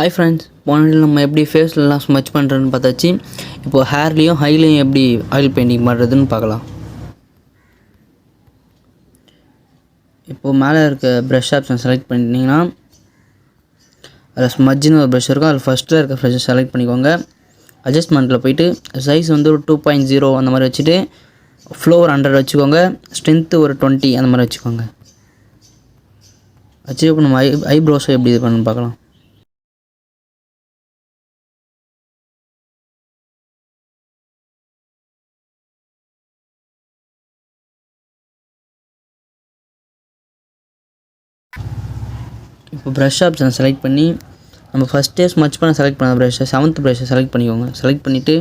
Hi friends, போன வீடியோவில் நம்ம எப்படி ஃபேஸ்லலாம் ஸ்மச் பண்ணுறதுன்னு பார்த்தாச்சு. இப்போது ஹேர்லேயும் ஹைலையும் எப்படி ஆயில் பெயிண்டிங் பண்ணுறதுன்னு பார்க்கலாம். இப்போது மேலே இருக்க ப்ரஷ் ஆப்ஷன் செலக்ட் பண்ணிட்டீங்கன்னா அதில் ஸ்மஜ்னு ஒரு ப்ரஷ் இருக்கும். அதில் ஃபஸ்ட்டில் இருக்க ப்ரஷ் செலக்ட் பண்ணிக்கோங்க. அட்ஜஸ்ட்மெண்ட்டில் போய்ட்டு சைஸ் வந்து ஒரு 2.0 அந்த மாதிரி வச்சுட்டு ஃப்ளோர் 100 வச்சுக்கோங்க. ஸ்ட்ரென்த்து ஒரு 20 அந்த மாதிரி வச்சுக்கோங்க. வச்சு இப்போ நம்ம ஐப்ரோஸை எப்படி இது பண்ணணும்னு பார்க்கலாம். இப்போ ப்ரஷ் ஆப்ஷனை செலக்ட் பண்ணி நம்ம ஃபஸ்ட்டே ஸ்மச் பண்ண செலக்ட் பண்ண ப்ரஷ்ஷை 7th ப்ரஷ்ஷை செலக்ட் பண்ணிக்கோங்க. செலக்ட் பண்ணிவிட்டு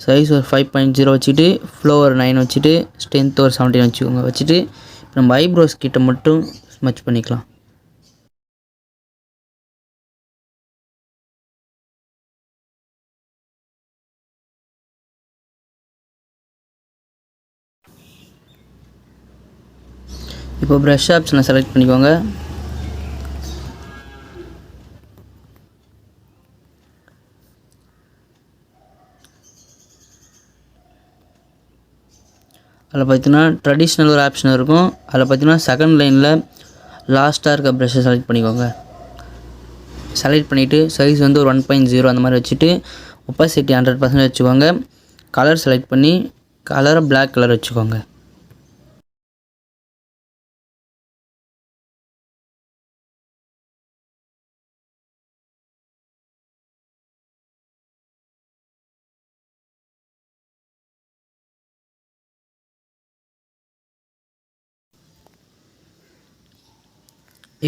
சைஸ் ஒரு 5.0 வச்சுட்டு ஃப்ளோர் 9 வச்சுட்டு ஸ்ட்ரென்த் ஒரு 17 வச்சுக்கோங்க. வச்சுட்டு இப்போ நம்ம ஐப்ரோஸ் கிட்ட மட்டும் ஸ்மச் பண்ணிக்கலாம். இப்போ ப்ரஷ் ஆப்ஷனை செலக்ட் பண்ணிக்கோங்க. அதில் பார்த்தீங்கன்னா ட்ரெடிஷ்னல் ஒரு ஆப்ஷன் இருக்கும். அதில் பார்த்தீங்கன்னா செகண்ட் லைனில் லாஸ்ட்டாக இருக்க ப்ரஷ்ஷை செலக்ட் பண்ணிக்கோங்க. செலக்ட் பண்ணிவிட்டு சைஸ் வந்து ஒரு 1.0 அந்த மாதிரி வச்சுட்டு ஒப்பாசிட்டி 100% வச்சுக்கோங்க. கலர் செலக்ட் பண்ணி கலரை பிளாக் கலர் வச்சுக்கோங்க.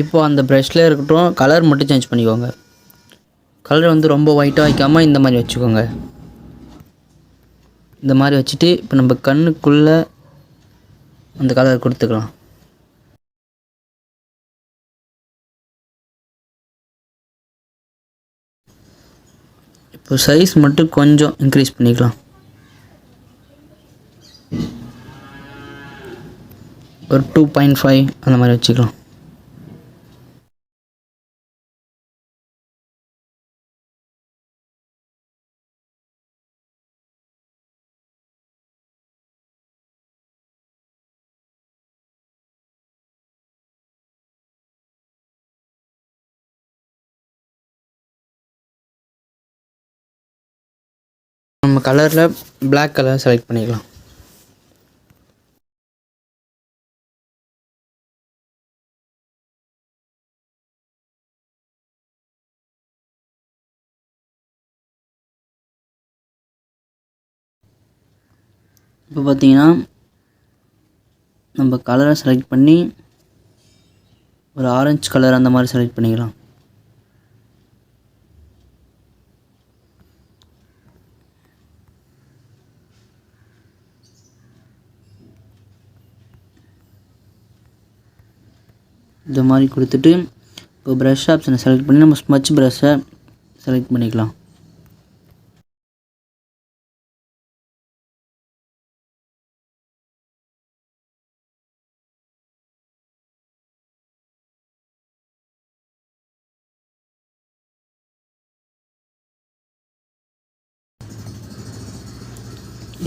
இப்போது அந்த ப்ரஷ்லேயே இருக்கட்டும், கலர் மட்டும் சேஞ்ச் பண்ணிக்கோங்க. கலர் வந்து ரொம்ப ஒயிட்டாக வைக்காமல் இந்த மாதிரி வச்சுக்கோங்க. இந்த மாதிரி வச்சுட்டு இப்போ நம்ம கண்ணுக்குள்ளே அந்த கலர் கொடுத்துக்கலாம். இப்போ சைஸ் மட்டும் கொஞ்சம் இன்க்ரீஸ் பண்ணிக்கலாம். ஒரு 2.5 அந்த மாதிரி வச்சுக்கலாம். நம்ம கலரில் பிளாக் கலர் செலக்ட் பண்ணிக்கலாம். இப்போ பார்த்தீங்கன்னா நம்ம கலரை செலக்ட் பண்ணி ஒரு ஆரஞ்சு கலர் அந்த மாதிரி செலக்ட் பண்ணிக்கலாம். இந்த மாதிரி கொடுத்துட்டு இப்போ ப்ரஷ் ஆப்ஷனை செலக்ட் பண்ணி நம்ம ஸ்மச் ப்ரஷ்ஷை செலக்ட் பண்ணிக்கலாம்.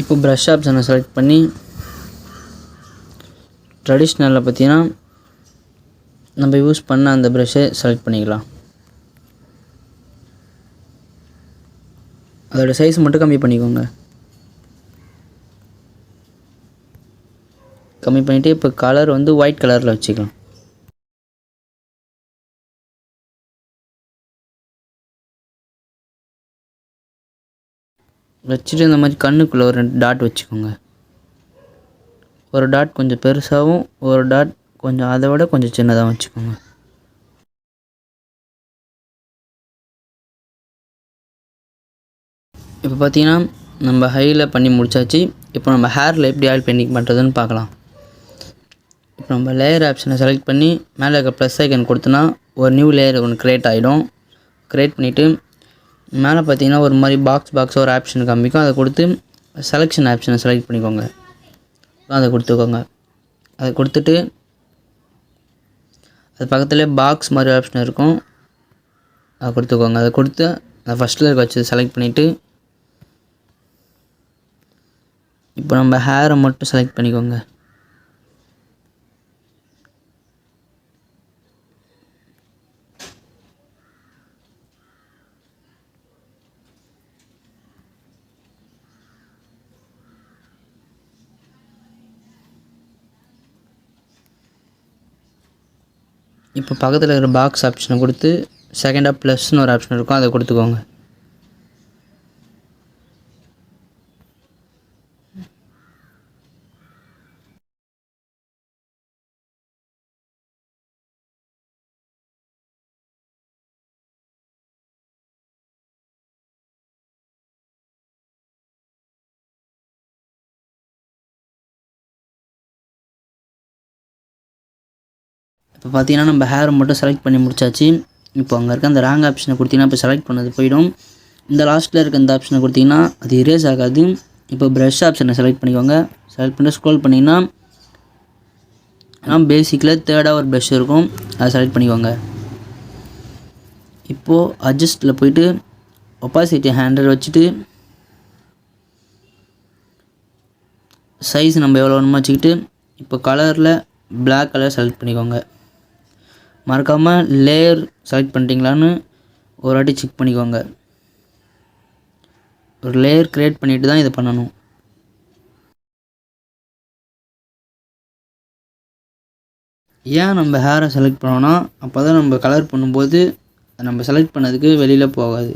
இப்போ ப்ரஷ் ஆப்ஷனை செலக்ட் பண்ணி ட்ரெடிஷ்னலில் பார்த்தீங்கன்னா நம்ம யூஸ் பண்ண அந்த ப்ரஷ்ஷை செலக்ட் பண்ணிக்கலாம். அதோடய சைஸ் மட்டும் கம்மி பண்ணிக்கோங்க. கம்மி பண்ணிவிட்டு இப்போ கலர் வந்து ஒயிட் கலரில் வச்சுக்கலாம். வச்சுட்டு இந்த மாதிரி கண்ணுக்குள்ளே ஒரு 2 டாட் வச்சுக்கோங்க. ஒரு டாட் கொஞ்சம் பெருசாகவும் ஒரு டாட் கொஞ்சம் அதை விட கொஞ்சம் சின்னதாகவும் வச்சுக்கோங்க. இப்போ பார்த்தீங்கன்னா நம்ம ஹையில் பண்ணி முடிச்சாச்சு. இப்போ நம்ம ஹேரில் எப்படி ஆயில் பெயிண்டிங் பண்ணுறதுன்னு பார்க்கலாம். இப்போ நம்ம லேயர் ஆப்ஷனை செலக்ட் பண்ணி மேலே இருக்க ப்ளஸ் ஐக்கன் கொடுத்தோன்னா ஒரு நியூ லேயர் ஒன்று க்ரியேட் ஆகிடும். க்ரியேட் பண்ணிவிட்டு மேலே பார்த்தீங்கன்னா ஒரு மாதிரி பாக்ஸ் ஒரு ஆப்ஷன் காமிக்கும். அதை கொடுத்து செலெக்ஷன் ஆப்ஷனை செலக்ட் பண்ணிக்கோங்க. அதை கொடுத்துக்கோங்க. அதை கொடுத்துட்டு அது பக்கத்துலேயே பாக்ஸ் மாதிரி ஆப்ஷன் இருக்கும், அதை கொடுத்துக்கோங்க. அதை கொடுத்து அதை ஃபஸ்ட்டில் இருக்க வச்சு செலக்ட் பண்ணிவிட்டு இப்போ நம்ம ஹேரை மட்டும் செலக்ட் பண்ணிக்கோங்க. இப்போ பக்கத்தில் இருக்கிற பாக்ஸ் ஆப்ஷனை கொடுத்து செகண்டாக ப்ளஸ்னு ஒரு ஆப்ஷன் இருக்கும், அதை கொடுத்துக்கோங்க. இப்போ பார்த்தீங்கன்னா நம்ம ஹேரை மட்டும் செலக்ட் பண்ணி முடிச்சாச்சு. இப்போ அங்கே இருக்க அந்த ராங் ஆப்ஷனை கொடுத்தீங்கன்னா இப்போ செலக்ட் பண்ணது போயிடும். இந்த லாஸ்ட்டில் இருக்க இந்த ஆப்ஷனை கொடுத்தீங்கன்னா அது இரேஸ் ஆகாது. இப்போ ப்ரஷ் ஆப்ஷனை செலக்ட் பண்ணிக்கோங்க. செலக்ட் பண்ணி ஸ்க்ரோல் பண்ணிங்கன்னா பேசிக்கில் தேர்டாக ஒரு ப்ரஷ் இருக்கும், அதை செலக்ட் பண்ணிக்கோங்க. இப்போது அட்ஜஸ்ட்டில் போய்ட்டு ஒப்பாசிட்டி 100 வச்சுட்டு சைஸ் நம்ம எவ்வளோ வேணுமோ வச்சுக்கிட்டு இப்போ கலரில் பிளாக் கலர் செலக்ட் பண்ணிக்கோங்க. மறக்காமல் லேயர் செலக்ட் பண்ணிட்டீங்களான்னு ஒரு வாட்டி செக் பண்ணிக்கோங்க. ஒரு லேயர் க்ரியேட் பண்ணிவிட்டு தான் இதை பண்ணணும். ஏன் நம்ம ஹேரை செலக்ட் பண்ணோன்னா அப்போ தான் நம்ம கலர் பண்ணும்போது நம்ம செலக்ட் பண்ணதுக்கு வெளியில் போகாது.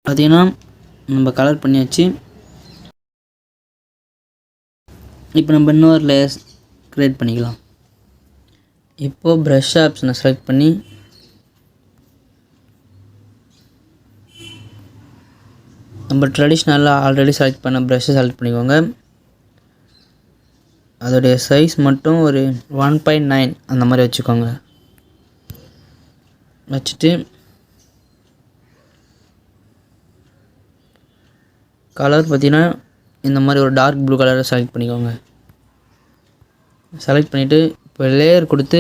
பார்த்தீங்கன்னா நம்ம கலர் பண்ணியாச்சு. இப்போ நம்ம இன்னொரு லேயர்ஸ் க்ரியேட் பண்ணிக்கலாம். இப்போது ப்ரஷ் ஆப்ஷனை செலக்ட் பண்ணி நம்ம ட்ரெடிஷ்னலாக ஆல்ரெடி செலக்ட் பண்ண ப்ரஷ்ஷை செலக்ட் பண்ணிக்கோங்க. அதோடைய சைஸ் மட்டும் ஒரு 1.9 அந்த மாதிரி வச்சுக்கோங்க. வச்சுட்டு கலர் பார்த்திங்கன்னா இந்த மாதிரி ஒரு டார்க் ப்ளூ கலரை செலக்ட் பண்ணிக்கோங்க. செலக்ட் பண்ணிவிட்டு இப்போ லேயர் கொடுத்து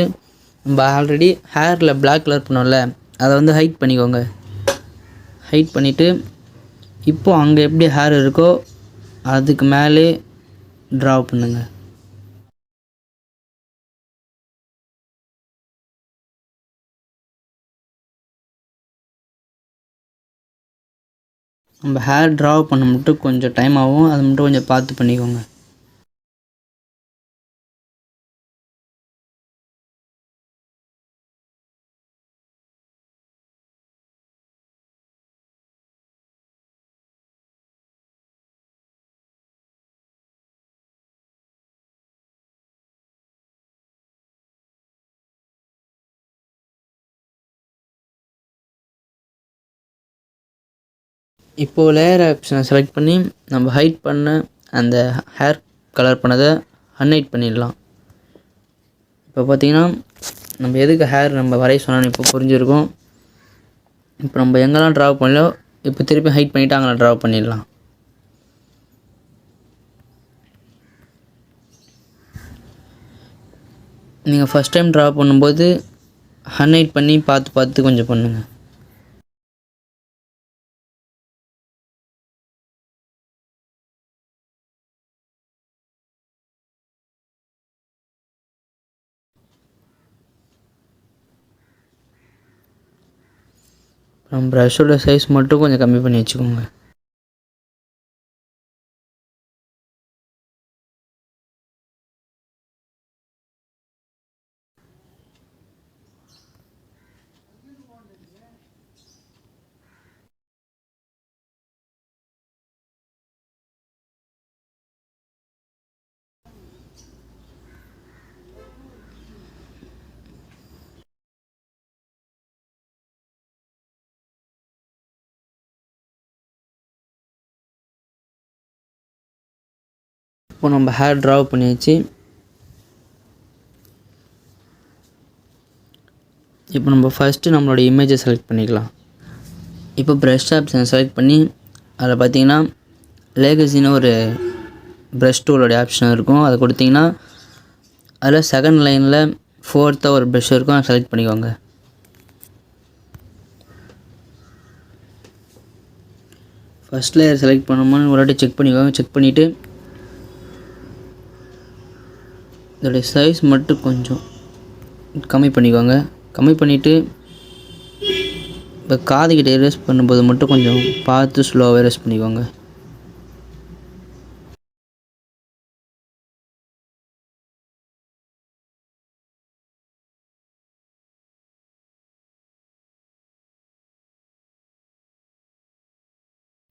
நம்ம ஆல்ரெடி ஹேரில் பிளாக் கலர் பண்ணோம்ல, அதை வந்து ஹைட் பண்ணிக்கோங்க. ஹைட் பண்ணிவிட்டு இப்போது அங்கே எப்படி ஹேர் இருக்கோ அதுக்கு மேலே ட்ரா பண்ணுங்கள். நம்ம ஹேர் ட்ரா பண்ண மட்டும் கொஞ்சம் டைம் ஆகும், அது மட்டும் கொஞ்சம் பார்த்து பண்ணிக்கோங்க. இப்போது லேயர் ஆப்ஷனை செலக்ட் பண்ணி நம்ம ஹைட் பண்ண அந்த ஹேர் கலர் பண்ணதை அன்ஹைட் பண்ணிடலாம். இப்போ பார்த்திங்கன்னா நம்ம எதுக்கு ஹேர் நம்ம வரைய சொன்னாலும் இப்போ புரிஞ்சிருக்கும். இப்போ நம்ம எங்கெல்லாம் ட்ரா பண்ணலோ இப்போ திருப்பி ஹைட் பண்ணிவிட்டு அங்கே ட்ரா பண்ணிடலாம். நீங்கள் ஃபஸ்ட் டைம் ட்ரா பண்ணும்போது அன்ஹைட் பண்ணி பார்த்து கொஞ்சம் பண்ணுங்கள். ப்ரஷ்ஷோட சைஸ் மட்டும் கொஞ்சம் கம்மி பண்ணி வச்சுக்கோங்க. இப்போ நம்ம ஹேர் ட்ரா பண்ணியாச்சு. இப்போ நம்ம ஃபஸ்ட்டு நம்மளோட இமேஜை செலக்ட் பண்ணிக்கலாம். இப்போ ப்ரஷ் ஆப்ஷனை செலக்ட் பண்ணி அதில் பார்த்தீங்கன்னா லேகசின்னு ஒரு ப்ரஷ் டூலோடைய ஆப்ஷன் இருக்கும். அதை கொடுத்தீங்கன்னா அதில் செகண்ட் லைனில் ஃபோர்த்தாக ஒரு ப்ரஷ் இருக்கும், அதை செலக்ட் பண்ணிக்கோங்க. ஃபஸ்ட் லேயர் செலக்ட் பண்ணும்போது ஒரு வாட்டி செக் பண்ணிக்கோங்க. செக் பண்ணிவிட்டு இதோடைய சைஸ் மட்டும் கொஞ்சம் கம்மி பண்ணிக்கோங்க. கம்மி பண்ணிவிட்டு இப்போ காதுகிட்ட எரேஸ் பண்ணும்போது மட்டும் கொஞ்சம் பார்த்து ஸ்லோவாக எரேஸ் பண்ணிக்கோங்க.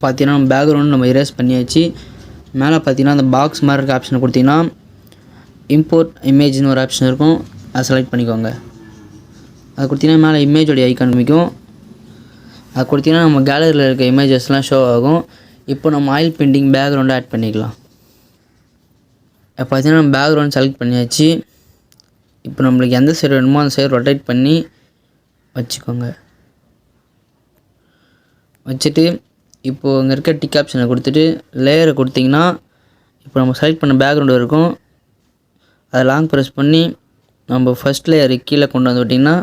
பார்த்தீங்கன்னா நம்ம பேக்ரவுண்ட் நம்ம எரேஸ் பண்ணியாச்சு. மேலே பார்த்தீங்கன்னா அந்த பாக்ஸ் மாதிரி இருக்க ஆப்ஷனை கொடுத்தீங்கன்னா இம்போர்ட் இமேஜ்னு ஒரு ஆப்ஷன் இருக்கும், அதை செலக்ட் பண்ணிக்கோங்க. அது கொடுத்தீங்கன்னா மேலே இமேஜோடைய ஐக்கான் மிக்கும். அது கொடுத்தீங்கன்னா நம்ம கேலரியில் இருக்க இமேஜஸ்லாம் ஷோ ஆகும். இப்போ நம்ம ஆயில் பெயிண்டிங் பேக்ரவுண்டை ஆட் பண்ணிக்கலாம். இப்போ பார்த்தீங்கன்னா நம்ம பேக்ரவுண்ட் செலக்ட் பண்ணியாச்சு. இப்போ நம்மளுக்கு எந்த சைடு வேணுமோ அந்த சைடு ரொட்டேட் பண்ணி வச்சுக்கோங்க. வச்சுட்டு இப்போது இங்கே இருக்க டிக் ஆப்ஷனை கொடுத்துட்டு லேயரை கொடுத்திங்கன்னா இப்போ நம்ம செலக்ட் பண்ண பேக்ரவுண்டு இருக்கும். அதை லாங் ப்ரெஸ் பண்ணி நம்ம ஃபஸ்ட் லேயர் கீழே கொண்டு வந்து விட்டிங்கன்னா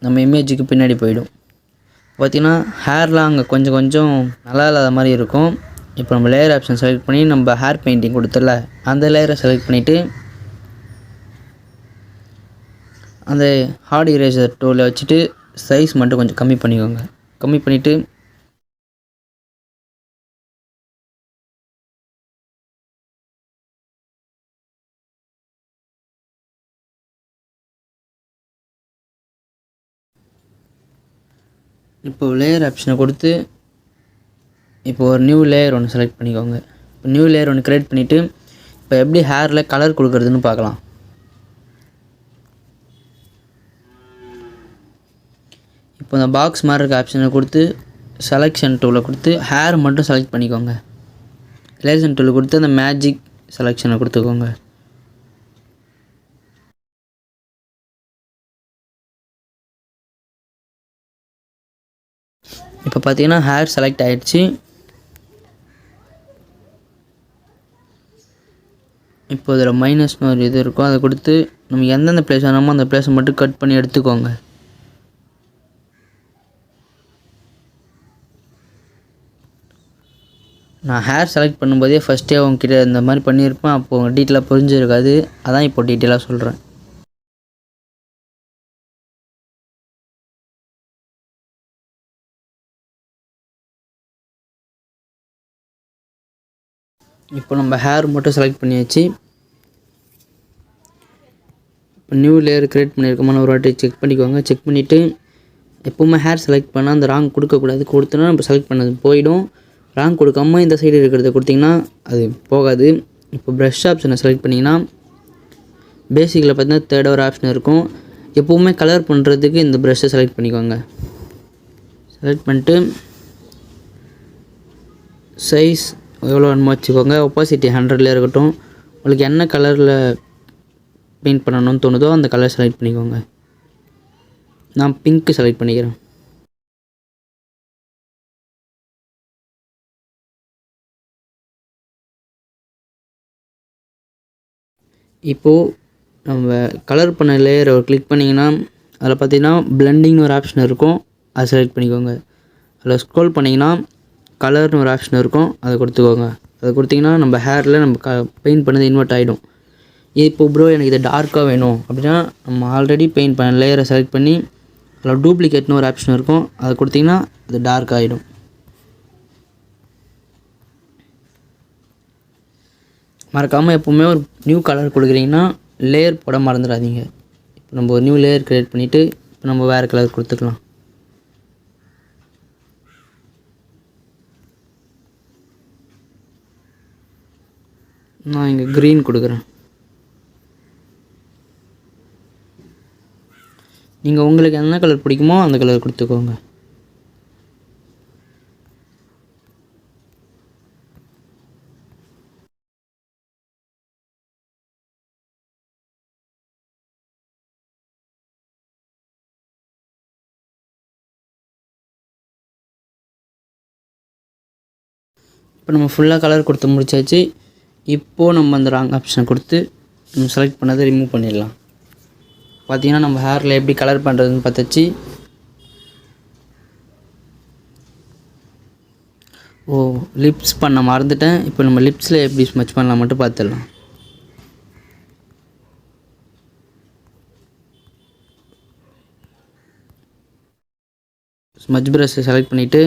நம்ம இமேஜுக்கு பின்னாடி போயிடும். பார்த்திங்கன்னா ஹேர்லாம் அங்கே கொஞ்சம் கொஞ்சம் நல்லா இல்லாத மாதிரி இருக்கும். இப்போ நம்ம லேயர் ஆப்ஷன் செலக்ட் பண்ணி நம்ம ஹேர் பெயிண்டிங் கொடுத்தல அந்த லேயரை செலக்ட் பண்ணிவிட்டு அந்த ஹார்ட் இரேசர் டூலை வச்சுட்டு சைஸ் மட்டும் கொஞ்சம் கம்மி பண்ணிக்கோங்க. கம்மி பண்ணிவிட்டு இப்போ லேயர் ஆப்ஷனை கொடுத்து இப்போ ஒரு நியூ லேயர் ஒன்று செலக்ட் பண்ணிக்கோங்க. இப்போ நியூ லேயர் ஒன்று க்ரியேட் பண்ணிவிட்டு இப்போ எப்படி ஹேரில் கலர் கொடுக்குறதுன்னு பார்க்கலாம். இப்போ இந்த பாக்ஸ் மாதிரி இருக்க ஆப்ஷனை கொடுத்து செலெக்ஷன் டூலை கொடுத்து ஹேர் மட்டும் செலக்ட் பண்ணிக்கோங்க. செலெக்ஷன் டூலை கொடுத்து அந்த மேஜிக் செலெக்ஷனை கொடுத்துக்கோங்க. இப்போ பார்த்தீங்கன்னா ஹேர் செலக்ட் ஆகிடுச்சு. இப்போ இதில் மைனஸ்னு ஒரு இது இருக்கும், அதை கொடுத்து நம்ம எந்தெந்த பிளேஸ் வேணுமோ அந்த பிளேஸை மட்டும் கட் பண்ணி எடுத்துக்கோங்க. நான் ஹேர் செலக்ட் பண்ணும்போதே ஃபஸ்ட்டே உங்ககிட்ட இந்த மாதிரி பண்ணியிருப்பேன், அப்போது டீட்டெயிலாக புரிஞ்சிருக்காது, அதான் இப்போ டீட்டெயிலாக சொல்கிறேன். இப்போ நம்ம ஹேர் மட்டும் செலக்ட் பண்ணியாச்சு. இப்போ நியூ லேயர் க்ரியேட் பண்ணியிருக்கோமான ஒரு வாட்டி செக் பண்ணிக்கோங்க. செக் பண்ணிவிட்டு எப்போவுமே ஹேர் செலக்ட் பண்ணால் அந்த ராங் கொடுக்கக்கூடாது. கொடுத்தோன்னா நம்ம செலக்ட் பண்ணது போயிடும். ராங் கொடுக்காம இந்த சைடு இருக்கிறத கொடுத்திங்கன்னா அது போகாது. இப்போ ப்ரஷ் ஆப்ஷனை செலக்ட் பண்ணிங்கன்னா பேசிக்கில் பார்த்தீங்கன்னா தேர்ட் ஒரு ஆப்ஷன் இருக்கும். எப்போவுமே கலர் பண்ணுறதுக்கு இந்த ப்ரஷ்ஷை செலக்ட் பண்ணிக்கோங்க. செலக்ட் பண்ணிட்டு சைஸ் எவ்வளோ வேணுமோ வச்சுக்கோங்க. ஒப்பாசிட்டி 100ல் இருக்கட்டும். உங்களுக்கு என்ன கலரில் பெயிண்ட் பண்ணணும்னு தோணுதோ அந்த கலர் செலக்ட் பண்ணிக்கோங்க. நான் பிங்க்கு செலக்ட் பண்ணிக்கிறேன். இப்போது நம்ம கலர் பண்ண லேயரை கிளிக் பண்ணிங்கன்னா அதில் பார்த்தீங்கன்னா பிளெண்டிங்னு ஒரு ஆப்ஷன் இருக்கும், அதை செலக்ட் பண்ணிக்கோங்க. அதில் ஸ்க்ரோல் பண்ணிங்கன்னா கலர்னு ஒரு ஆப்ஷன் இருக்கும், அதை கொடுத்துக்கோங்க. அதை கொடுத்திங்கன்னா நம்ம ஹேரில் நம்ம பெயிண்ட் பண்ணது இன்வெர்ட் ஆகிடும். இப்போ ப்ரோ எனக்கு இதை டார்க்காக வேணும் அப்படின்னா நம்ம ஆல்ரெடி பெயிண்ட் பண்ண லேயரை செலக்ட் பண்ணி அதில் டூப்ளிகேட்னு ஒரு ஆப்ஷன் இருக்கும், அதை கொடுத்திங்கன்னா அது டார்க் ஆகிடும். மறக்காமல் எப்போவுமே ஒரு நியூ கலர் கொடுக்குறீங்கன்னா லேயர் போட மறந்துடாதீங்க. இப்போ நம்ம ஒரு நியூ லேயர் க்ரியேட் பண்ணிவிட்டு இப்போ நம்ம வேறு கலர் கொடுத்துக்கலாம். நான் இங்கே க்ரீன் கொடுக்குறேன். நீங்கள் உங்களுக்கு என்ன கலர் பிடிக்குமோ அந்த கலர் கொடுத்துக்கோங்க. இப்போ நம்ம ஃபுல்லாக கலர் கொடுத்து முடிச்சாச்சு. இப்போது நம்ம அந்த ராங் ஆப்ஷனை கொடுத்து நம்ம செலக்ட் பண்ணதை ரிமூவ் பண்ணிடலாம். பார்த்திங்கன்னா நம்ம ஹேரில் எப்படி கலர் பண்ணுறதுன்னு பார்த்தாச்சு. லிப்ஸ் பண்ண மறந்துட்டேன். இப்போ நம்ம லிப்ஸில் எப்படி ஸ்மச் பண்ணலாம் மட்டும் பார்த்துடலாம். ஸ்மச் ப்ரஷ்ஷை செலக்ட் பண்ணிவிட்டு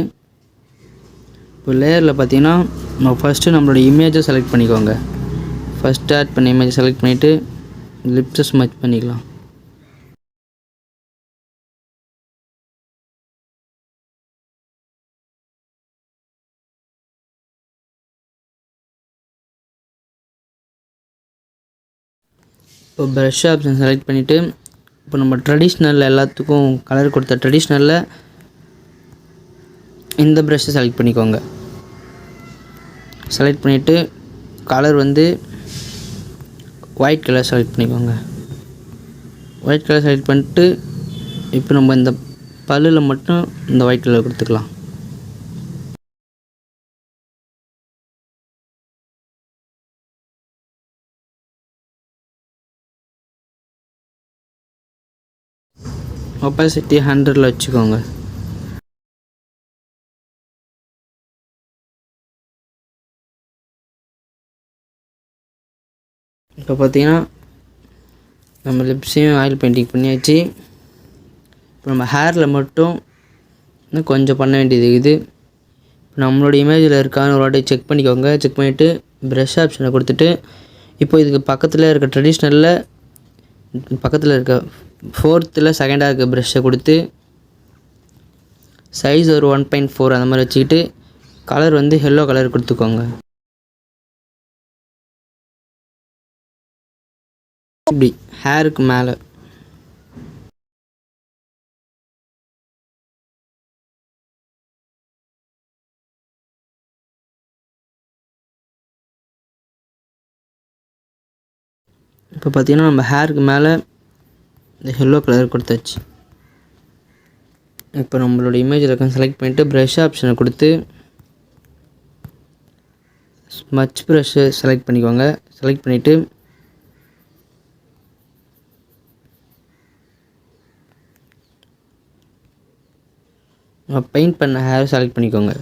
இப்போ லேயரில் பார்த்தீங்கன்னா நம்ம ஃபஸ்ட்டு நம்மளோட இமேஜை செலக்ட் பண்ணிக்கோங்க. ஃபஸ்ட்டு ஆட் பண்ண இமேஜை செலக்ட் பண்ணிவிட்டு லிப்ஸை ஸ்மச் பண்ணிக்கலாம். இப்போ ப்ரஷ் ஆப்ஷன் செலக்ட் பண்ணிவிட்டு இப்போ நம்ம ட்ரெடிஷ்னலில் எல்லாத்துக்கும் கலர் கொடுத்த ட்ரெடிஷ்னலில் இந்த ப்ரஷ்ஷை செலக்ட் பண்ணிக்கோங்க. செலக்ட் பண்ணிவிட்டு கலர் வந்து ஒயிட் கலர் செலக்ட் பண்ணிக்கோங்க. ஒயிட் கலர் செலக்ட் பண்ணிட்டு இப்போ நம்ம இந்த பல்லில் மட்டும் இந்த ஒயிட் கலர் கொடுத்துக்கலாம். ஒப்பாசிட்டி 100ல் வச்சுக்கோங்க. இப்போ பார்த்தீங்கன்னா நம்ம லிப்ஸையும் ஆயில் பெயிண்டிங் பண்ணியாச்சு. இப்போ நம்ம ஹேரில் மட்டும் இன்னும் கொஞ்சம் பண்ண வேண்டியது இருக்குது. இப்போ நம்மளோட இமேஜில் இருக்கான்னு ஒரு வாட்டி செக் பண்ணிக்கோங்க. செக் பண்ணிவிட்டு ப்ரஷ் ஆப்ஷனை கொடுத்துட்டு இப்போ இதுக்கு பக்கத்தில் இருக்க ட்ரெடிஷ்னலில் பக்கத்தில் இருக்க 4th செகண்டாக இருக்க ப்ரஷ்ஷை கொடுத்து சைஸ் ஒரு 1.4 அந்த மாதிரி வச்சுக்கிட்டு கலர் வந்து எல்லோ கலர் கொடுத்துக்கோங்க. இப்படி ஹேருக்கு மேலே இப்போ பார்த்தீங்கன்னா நம்ம ஹேருக்கு மேலே இந்த எல்லோ கலர் கொடுத்தாச்சு. இப்போ நம்மளோட இமேஜில் இருக்க செலக்ட் பண்ணிவிட்டு ப்ரஷ் ஆப்ஷனை கொடுத்து ஸ்மச் ப்ரஷ்ஷை செலக்ட் பண்ணிக்கோங்க. செலக்ட் பண்ணிவிட்டு பெயிண்ட் பண்ண ஹேர் செலக்ட் பண்ணிக்கோங்க.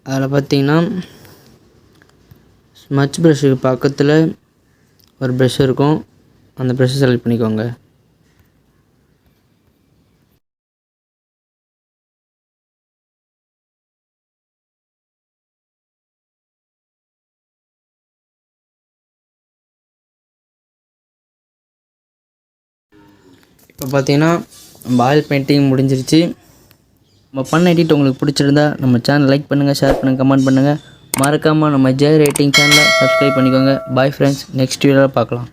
அதில் பார்த்தீங்கன்னா ஸ்மச் ப்ரஷ்ஷுக்கு பக்கத்தில் ஒரு ப்ரஷ் இருக்கும். அந்த ப்ரஷ்ஷை செலக்ட் பண்ணிக்கோங்க. இப்போ பார்த்தீங்கன்னா நம்ம ஆயில் பெயிண்டிங் முடிஞ்சிருச்சு. நம்ம பண்ண எடிட் உங்களுக்கு பிடிச்சிருந்தா நம்ம சேனல் லைக் பண்ணுங்கள், ஷேர் பண்ணுங்கள், கமெண்ட் பண்ணுங்கள். மறக்காமல் நம்ம ஜே ரேட்டிங் சேனலை சப்ஸ்கிரைப் பண்ணிக்கோங்க. பாய் ஃப்ரெண்ட்ஸ், நெக்ஸ்ட் வீடியோவில் பார்க்கலாம்.